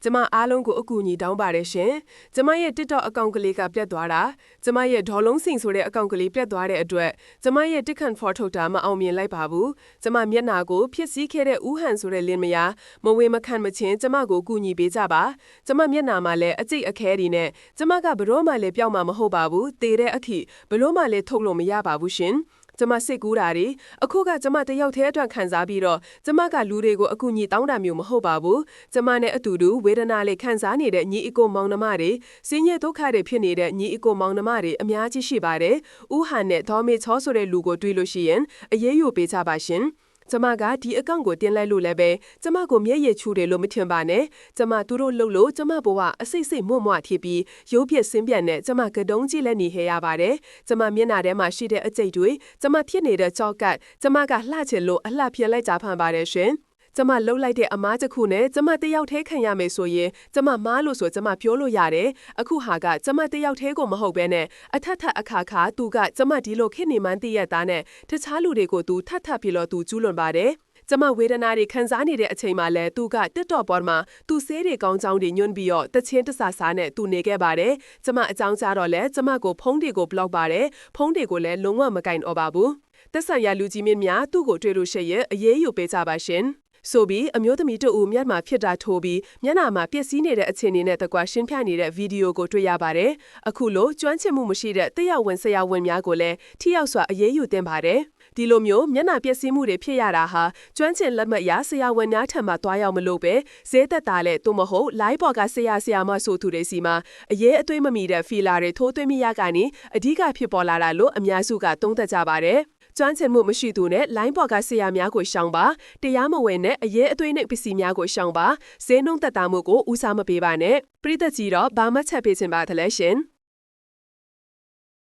ကျမအားလုံးကိုအကူအညီတောင်းပါတယ်ရှင်ကျမရဲ့ TikTok အကောင့်ကလေးကပြတ်သွားတာကျမရဲ့ဒေါ်လုံးစင်ဆိုတဲ့အကောင့်ကလေးပြတ်သွားတဲ့အတွက်ကျမရဲ့ TikTok ဖော်ထုတ်တာမအောင်မြင်လိုက်ပါဘူးကျမမျက်နှာကိုဖြစ်စည်းခဲ့တဲ့ဦးဟန်ဆိုတဲ့လင်းမယားမဝေမခံမချင်းကျမကိုကူညီပေးကြပါကျမမျက်နှာမှာလည်းအကျိတ်အခဲတွေနဲ့ကျမကဘလို့မှလည်းပျောက်မှာမဟုတ်ပါဘူးတေတဲ့အထိဘလို့မှလည်းထုတ်လို့မရပါဘူးရှင်ကျမစိတ်ကူးတာတွေအခုကကျမတယောက်တည်းအတွက်ခံစားပြီးတော့ကျမကလူတွေကိုအကူအညီတောင်းတာမျိုးမဟုတ်ပါဘူးကျမနဲ့အတူတူဝေဒနာလေးခံစားနေတဲ့ညီအကိုမောင်နှမတွေစင်းရဲဒုက္ခတွေဖြစ်နေတဲ့ညီအကိုမောင်နှမတွေအများကြီးရှိပါတယ်ဦးဟန်နဲ့ဒေါ်မေချောဆိုတဲ့လူကိုတွေ့လို့ရှိရင်အရေးယူပေးကြပါရှင်ကျမကဒီအကောင့်ကိုတင်လိုက်လို့လည်းပဲကျမကိုမျက်ရည်ချူတယ်လို့မထင်ပါနဲ့ကျမသူတို့လှုပ်လို့ကျမဘဝအစိတ်စိတ်မွတ်မွထီပြီးရုပ်ပြက်ဆင်းပြက်နဲ့ကျမကတုံးကြီးလည်းနေဟဲရပါတယ်ကျမမျက်နှာထဲမှာရှိတဲ့အကျိတ်တွေကျမဖြစ်နေတဲ့ကြောက်ကကျမကလှချင်လို့အလှပြလိုက်ကြဖန်ပါတယ်ရှင်ကျမလှုပ်လိုက်တဲ့အမားတစ်ခုနဲ့ကျမတယောက်တည်းခံရမယ်ဆိုရင်ကျမမားလို့ဆိုကျမပြောလို့ရတယ်အခုဟာကကျမတယောက်တည်းကိုမဟုတ်ဘဲနဲ့အထက်ထအခါခါသူကကျမဒီလိုခေနေမှန်းတည့်ရသားနဲ့တခြားလူတွေကိုသူထပ်ပြီးတော့သူကျူးလွန်ပါတယ်ကျမဝေဒနာတွေခံစားနေတဲ့အချိန်မှာလဲသူက TikTok ပေါ်မှာသူဆေးတွေကောင်းကြောင်းတွေညွှန်းပြီးတော့တချင်းတဆာဆာနဲ့သူနေခဲ့ပါတယ်ကျမအကြောင်းကြားတော့လဲကျမကိုဖုန်းတွေကို block ပါတယ်ဖုန်းတွေကိုလည်းလုံးဝမကင်တော့ပါဘူးသက်ဆိုင်ရာလူကြီးမင်းများသူ့ကိုတွေ့လို့ရှိရင်အရေးယူပေးကြပါရှင်ဆိုပြီးအမျိုးသမီးတို့ဦးမျက်မှာဖြစ်တာထိုးပြီးမျက်နှာမှာပျက်စီးနေတဲ့အခြေအနေနဲ့တကွာရှင်းပြနေတဲ့ဗီဒီယိုကိုတွေ့ရပါတယ်အခုလိုကျွမ်းကျင်မှုမရှိတဲ့တရားဝင်ဆရာဝန်များကိုလည်းထိရောက်စွာအရေးယူတင်ပါတယ်ဒီလိုမျိုးမျက်နှာပျက်စီးမှုတွေဖြစ်ရတာဟာကျွမ်းကျင်လက်မှတ်ရဆရာဝန်များထံမှသွားရောက်မလို့ပဲဈေးသက်သာလဲသို့မဟုတ် live ပေါ်ကဆရာမဆိုသူတွေစီမှာအရေးအသွေးမမီတဲ့ဖီလာတွေထိုးသွင်းမိရကနေအဓိကဖြစ်ပေါ်လာတာလို့အများစုကသုံးသပ်ကြပါတယ်ကျွမ်းကျင်မှုမရှိသူနဲ့ line ပေါ်ကဆရာများကိုရှောင်ပါတရားမဝင်နဲ့အရေးအသွေးနဲ့ပစ္စည်းများကိုရှောင်ပါဈေးနှုန်းသက်သာမှုကိုဦးစားမပေးပါနဲ့ပရိသတ်ကြီးတော့ဘာမှချက်ပေးခြင်းပါသလဲရှင်